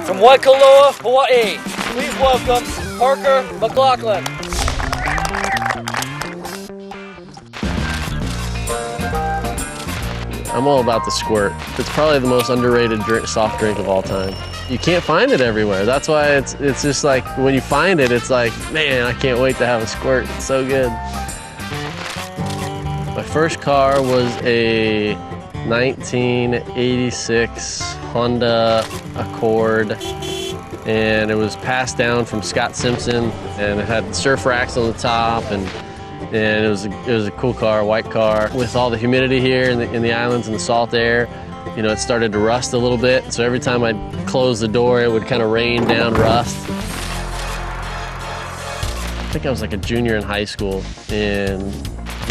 From Waikoloa, Hawaii, please welcome Parker McLachlin. I'm all about the squirt. It's probably the most underrated soft drink of all time. You can't find it everywhere. That's why it's just like, when you find it, it's like, man, I can't wait to have a squirt. It's so good. My first car was a 1986 Honda Accord, and it was passed down from Scott Simpson, and it had surf racks on the top, and it was a cool car, a white car. With all the humidity here in the islands and the salt air, you know, it started to rust a little bit, so every time I'd close the door, it would kind of rain down rust. I think I was like a junior in high school, and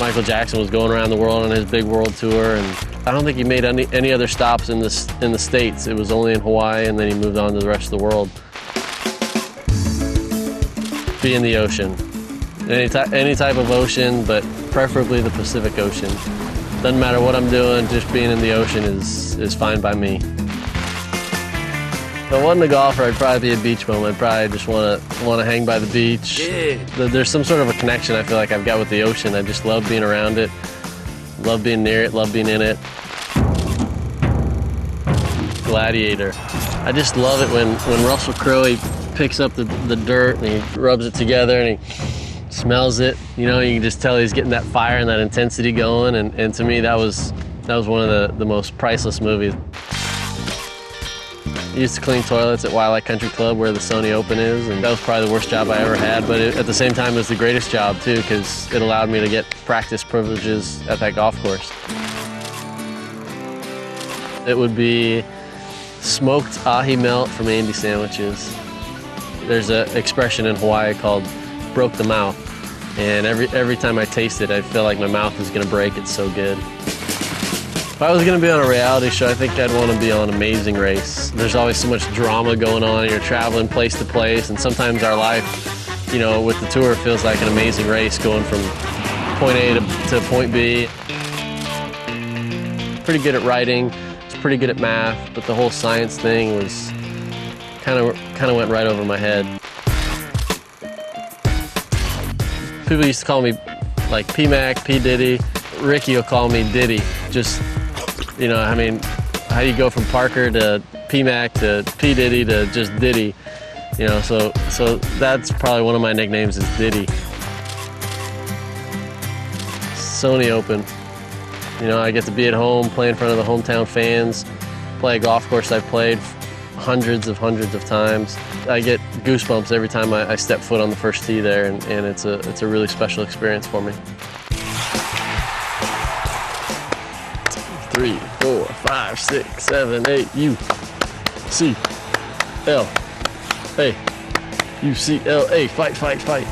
Michael Jackson was going around the world on his big world tour, and I don't think he made any other stops in the States. It was only in Hawaii, and then he moved on to the rest of the world. Be in the ocean. Any type of ocean, but preferably the Pacific Ocean. Doesn't matter what I'm doing, just being in the ocean is fine by me. If I wasn't a golfer, I'd probably be a beach bum. I'd probably just want to hang by the beach. Yeah. There's some sort of a connection I feel like I've got with the ocean. I just love being around it, love being near it, love being in it. Gladiator. I just love it when Russell Crowe, he picks up the dirt and he rubs it together and he smells it. You know, you can just tell he's getting that fire and that intensity going, and to me that was one of the most priceless movies. I used to clean toilets at Wildlife Country Club where the Sony Open is, and that was probably the worst job I ever had, but at the same time it was the greatest job too, because it allowed me to get practice privileges at that golf course. It would be smoked ahi melt from Andy sandwiches. There's an expression in Hawaii called broke the mouth, and every time I taste it, I feel like my mouth is gonna break. It's so good. If I was gonna be on a reality show, I think I'd want to be on Amazing Race. There's always so much drama going on. You're traveling place to place, and sometimes our life, you know, with the tour feels like an amazing race going from point A to point B. Pretty good at writing, was pretty good at math, but the whole science thing was kind of went right over my head. People used to call me like P-Mac, P. Diddy. Ricky will call me Diddy. Just, you know, I mean, how do you go from Parker to P-Mac to P. Diddy to just Diddy? You know, so that's probably one of my nicknames is Diddy. Sony Open. You know, I get to be at home, play in front of the hometown fans, play a golf course I've played hundreds of times. I get goosebumps every time I step foot on the first tee there, and it's a really special experience for me. 3, 4, 5, 6, 7, 8, U-C-L-A. U-C-L-A, fight, fight, fight.